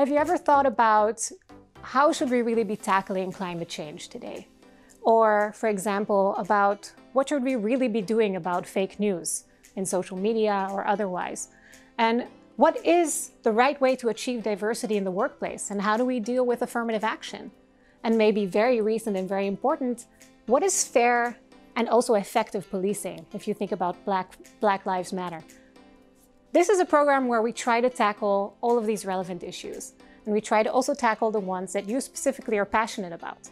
have you ever thought about how should we really be tackling climate change today? Or, for example, about what should we really be doing about fake news in social media or otherwise? And what is the right way to achieve diversity in the workplace? And how do we deal with affirmative action? And maybe very recent and very important, what is fair and also effective policing if you think about Black Lives Matter? This is a program where we try to tackle all of these relevant issues. And we try to also tackle the ones that you specifically are passionate about.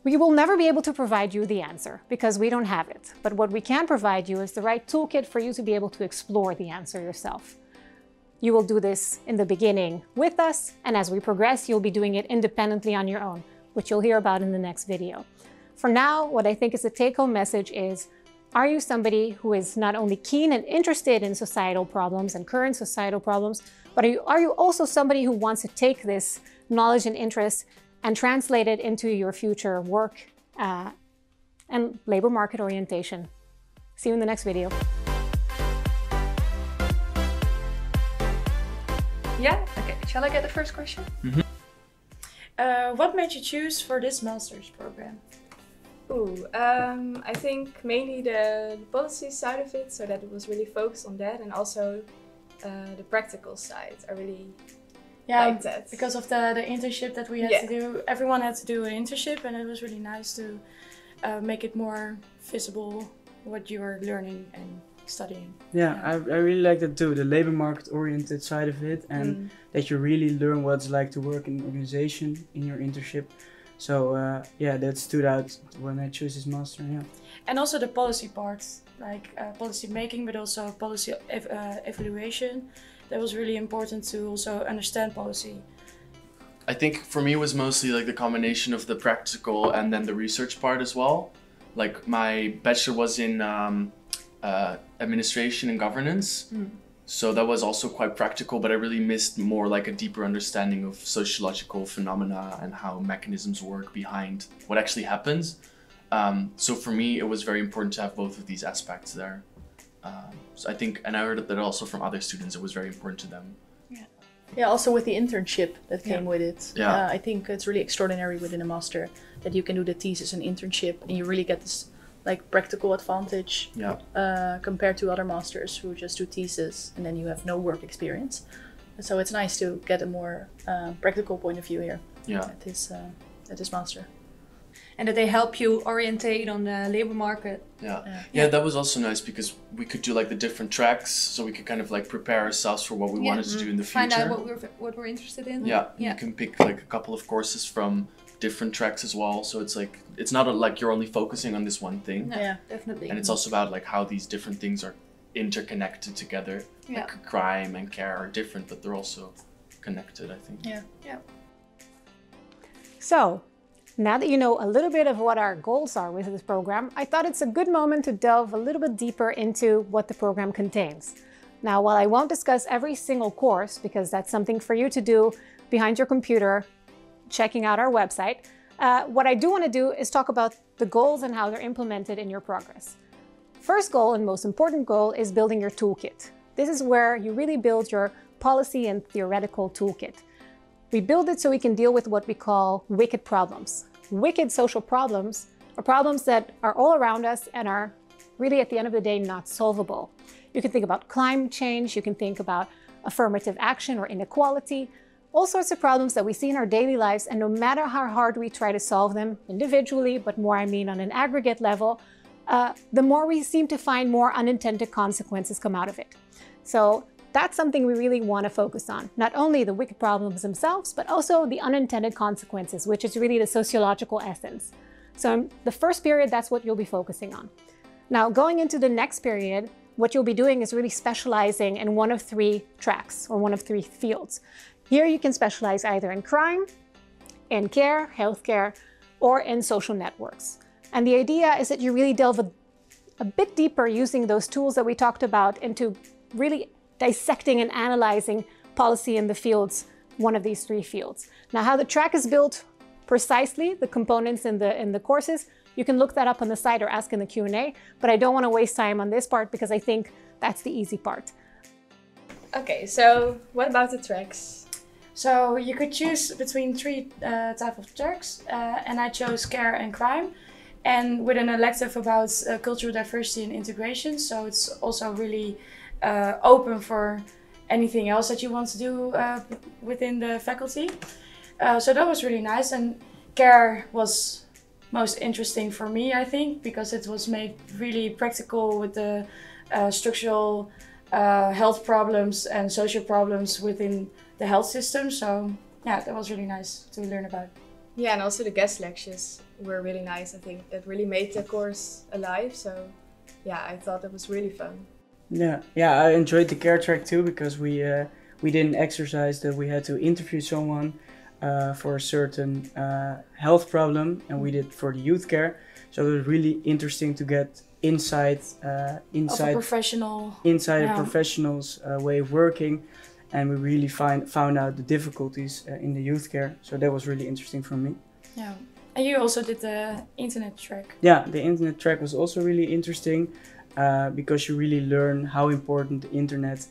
We will never be able to provide you the answer because we don't have it. But what we can provide you is the right toolkit for you to be able to explore the answer yourself. You will do this in the beginning with us, and as we progress, you'll be doing it independently on your own, which you'll hear about in the next video. For now, what I think is the take-home message is, are you somebody who is not only keen and interested in societal problems and current societal problems, but are you also somebody who wants to take this knowledge and interest and translate it into your future work and labor market orientation? See you in the next video. Yeah, okay. Shall I get the first question? Mm-hmm. What made you choose for this master's program? I think mainly the policy side of it, so that it was really focused on that, and also the practical side. I really liked that. Because of the internship that we had to do. Everyone had to do an internship, and it was really nice to make it more visible what you are learning and studying. Yeah, I really like that too, the labor market oriented side of it, and that you really learn what it's like to work in an organization in your internship. So yeah, that stood out when I chose this master. Yeah, and also the policy part, like policy making, but also policy evaluation. That was really important to also understand policy. I think for me it was mostly like the combination of the practical and then the research part as well. Like my bachelor was in administration and governance. So that was also quite practical, but I really missed more like a deeper understanding of sociological phenomena and how mechanisms work behind what actually happens. So for me, it was very important to have both of these aspects there. So I think, and I heard that also from other students, it was very important to them. Yeah, also with the internship that came with it. Yeah. I think it's really extraordinary within a master that you can do the thesis and internship, and you really get this like practical advantage compared to other masters who just do thesis and then you have no work experience. So it's nice to get a more practical point of view here at this master. And that they help you orientate on the labor market. Yeah, that was also nice because we could do like the different tracks, so we could kind of like prepare ourselves for what we wanted to do in the future. Find out what we're interested in. Yeah, you can pick like a couple of courses from different tracks as well, so it's like it's not like you're only focusing on this one thing. Yeah, definitely. And it's also about like how these different things are interconnected together. Like crime and care are different, but they're also connected, I think. Yeah. So, now that you know a little bit of what our goals are with this program, I thought it's a good moment to delve a little bit deeper into what the program contains. Now, while I won't discuss every single course, because that's something for you to do behind your computer, checking out our website, what I do want to do is talk about the goals and how they're implemented in your progress. First goal and most important goal is building your toolkit. This is where you really build your policy and theoretical toolkit. We build it so we can deal with what we call wicked problems. Wicked social problems are problems that are all around us and are really at the end of the day not solvable. You can think about climate change, you can think about affirmative action or inequality, all sorts of problems that we see in our daily lives, and no matter how hard we try to solve them individually, but more I mean on an aggregate level, the more we seem to find more unintended consequences come out of it. So that's something we really want to focus on. Not only the wicked problems themselves, but also the unintended consequences, which is really the sociological essence. So in the first period, that's what you'll be focusing on. Now, going into the next period, what you'll be doing is really specializing in one of three tracks or one of three fields. Here you can specialize either in crime, in care, healthcare, or in social networks. And the idea is that you really delve a bit deeper using those tools that we talked about into really dissecting and analyzing policy in the fields, one of these three fields. Now, how the track is built precisely, the components in the courses, you can look that up on the site or ask in the Q&A, but I don't want to waste time on this part because I think that's the easy part. Okay, so what about the tracks? So you could choose between three types of tracks, and I chose care and crime, and with an elective about cultural diversity and integration. So it's also really open for anything else that you want to do within the faculty. So that was really nice, and care was most interesting for me, I think, because it was made really practical with the structural health problems and social problems within the health system. So yeah, that was really nice to learn about. Yeah, and also the guest lectures were really nice. I think that really made the course alive. So yeah, I thought it was really fun. Yeah, I enjoyed the care track too, because we did an exercise that we had to interview someone for a certain health problem, and we did for the youth care. So it was really interesting to get inside Of a professional. inside yeah. a professional's way of working, and we really found out the difficulties in the youth care. So that was really interesting for me. Yeah, and you also did the internet track. Yeah, the internet track was also really interesting because you really learn how important the internet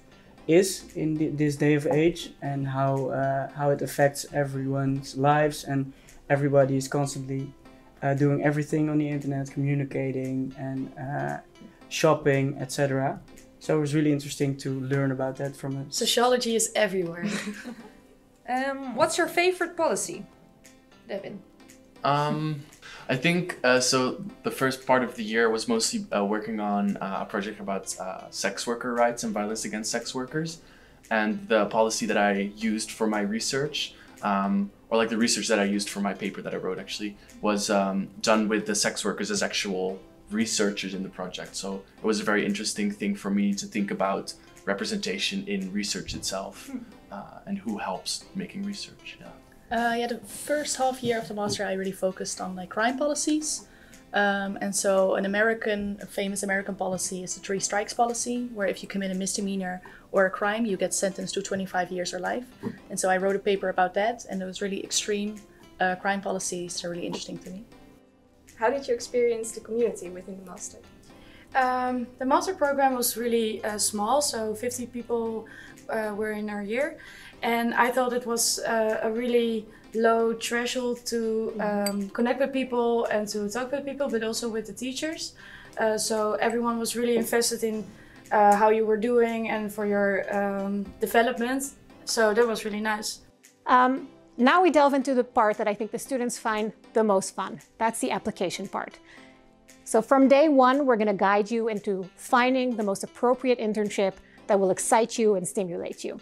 is in this day of age, and how it affects everyone's lives, and everybody is constantly doing everything on the internet, communicating and shopping, etc. So it was really interesting to learn about that from a... Sociology is everywhere. What's your favorite policy, Devin? I think so. The first part of the year was mostly working on a project about sex worker rights and violence against sex workers, and the policy that I used for my research, or like the research that I used for my paper that I wrote actually, was done with the sex workers as actual researchers in the project. So it was a very interesting thing for me to think about representation in research itself, and who helps making research. Yeah, the first half year of the master I really focused on like crime policies. And so a famous American policy is the 3 strikes policy, where if you commit a misdemeanor or a crime, you get sentenced to 25 years or life. And so I wrote a paper about that, and it was really extreme crime policies are really interesting to me. How did you experience the community within the master? The master program was really small, so 50 people were in our year, and I thought it was a really low threshold to connect with people and to talk with people, but also with the teachers. So everyone was really invested in how you were doing and for your development. So that was really nice. Now we delve into the part that I think the students find the most fun. That's the application part. So from day one, we're going to guide you into finding the most appropriate internship that will excite you and stimulate you.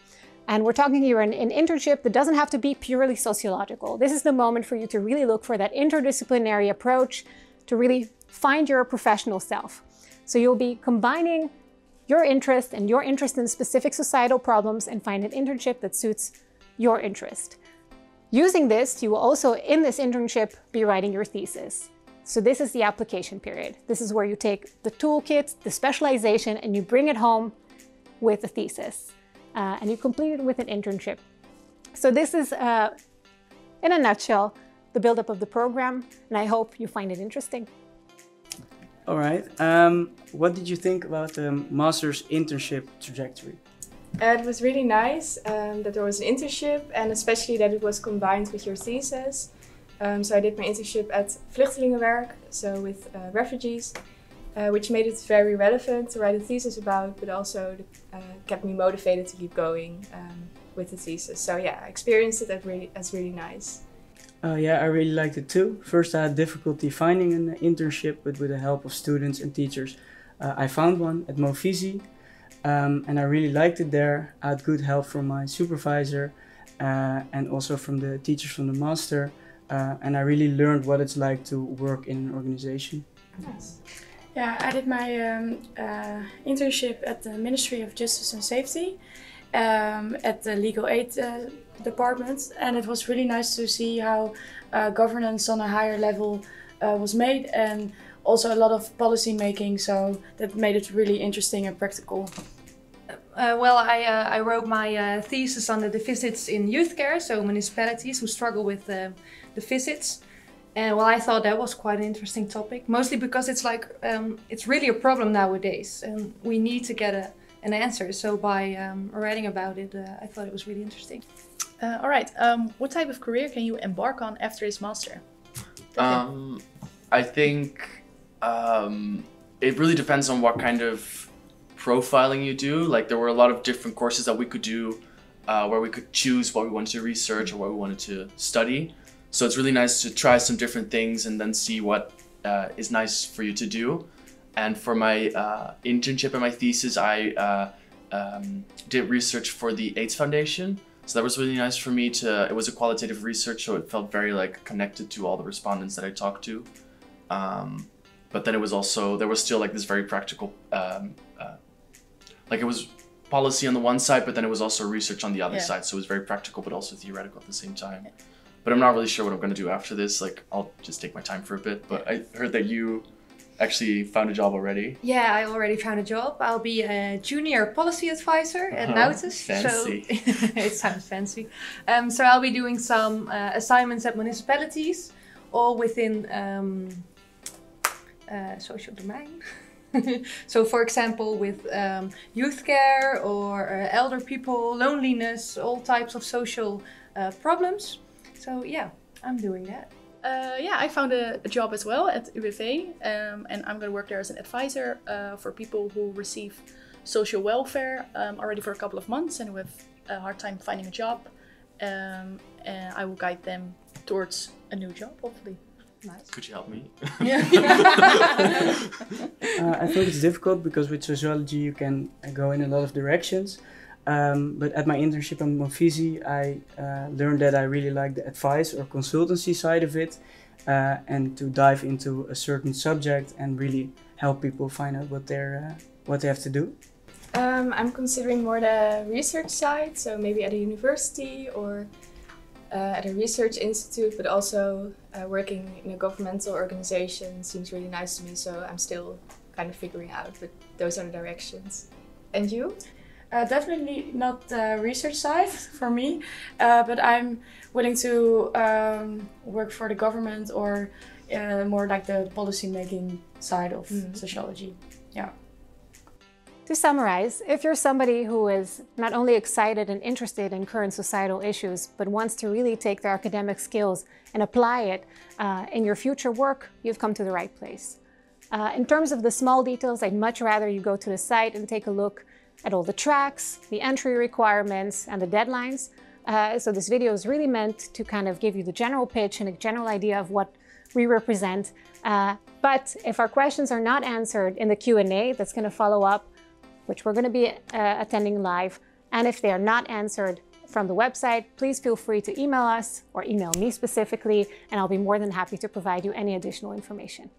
And we're talking here an internship that doesn't have to be purely sociological. This is the moment for you to really look for that interdisciplinary approach to really find your professional self. So you'll be combining your interest and your interest in specific societal problems and find an internship that suits your interest. Using this, you will also, in this internship, be writing your thesis. So this is the application period. This is where you take the toolkit, the specialization, and you bring it home with a thesis. And you complete it with an internship. So this is, in a nutshell, the buildup of the program, and I hope you find it interesting. All right. What did you think about the master's internship trajectory? It was really nice that there was an internship, and especially that it was combined with your thesis. So I did my internship at Vluchtelingenwerk, so with refugees, which made it very relevant to write a thesis about, but also kept me motivated to keep going with the thesis. So yeah, I experienced it as really nice. Yeah, I really liked it too. First I had difficulty finding an internship, but with the help of students and teachers, I found one at Movisie. And I really liked it there. I had good help from my supervisor and also from the teachers from the master. And I really learned what it's like to work in an organization. Nice. Yeah, I did my internship at the Ministry of Justice and Safety at the Legal Aid department. And it was really nice to see how governance on a higher level was made, and also a lot of policy making. So that made it really interesting and practical. Well, I wrote my thesis on the deficits in youth care, so municipalities who struggle with the deficits. And well, I thought that was quite an interesting topic, mostly because it's like, it's really a problem nowadays and we need to get an answer. So by writing about it, I thought it was really interesting. All right. What type of career can you embark on after this master? I think it really depends on what kind of profiling you do. Like there were a lot of different courses that we could do where we could choose what we wanted to research or what we wanted to study. So it's really nice to try some different things and then see what is nice for you to do. And for my internship and my thesis, I did research for the AIDS Foundation. So that was really nice for me to, it was a qualitative research, so it felt very like connected to all the respondents that I talked to. But then it was also, there was still like this very practical, like it was policy on the one side, but then it was also research on the other side. So it was very practical, but also theoretical at the same time. But I'm not really sure what I'm going to do after this. Like I'll just take my time for a bit. But I heard that you actually found a job already. Yeah, I already found a job. I'll be a junior policy advisor at Nautis. Fancy. So it sounds fancy. So I'll be doing some assignments at municipalities, all within social domain. So for example, with youth care or elder people, loneliness, all types of social problems. So yeah, I'm doing that. Yeah, I found a job as well at UWV, and I'm going to work there as an advisor for people who receive social welfare already for a couple of months and who have a hard time finding a job. And I will guide them towards a new job, hopefully. Nice. Could you help me? I think it's difficult because with sociology you can go in a lot of directions. But at my internship at Monfisi, I learned that I really like the advice or consultancy side of it, and to dive into a certain subject and really help people find out what they have to do. I'm considering more the research side, so maybe at a university or at a research institute, but also working in a governmental organization seems really nice to me, so I'm still kind of figuring out, but those are the directions. And you? Definitely not the research side for me, but I'm willing to work for the government or more like the policy making side of sociology. Yeah. To summarize, if you're somebody who is not only excited and interested in current societal issues, but wants to really take their academic skills and apply it in your future work, you've come to the right place. In terms of the small details, I'd much rather you go to the site and take a look at all the tracks, the entry requirements, and the deadlines. So this video is really meant to kind of give you the general pitch and a general idea of what we represent. But if our questions are not answered in the Q&A that's going to follow up, which we're going to be attending live, and if they are not answered from the website, please feel free to email us or email me specifically, and I'll be more than happy to provide you any additional information.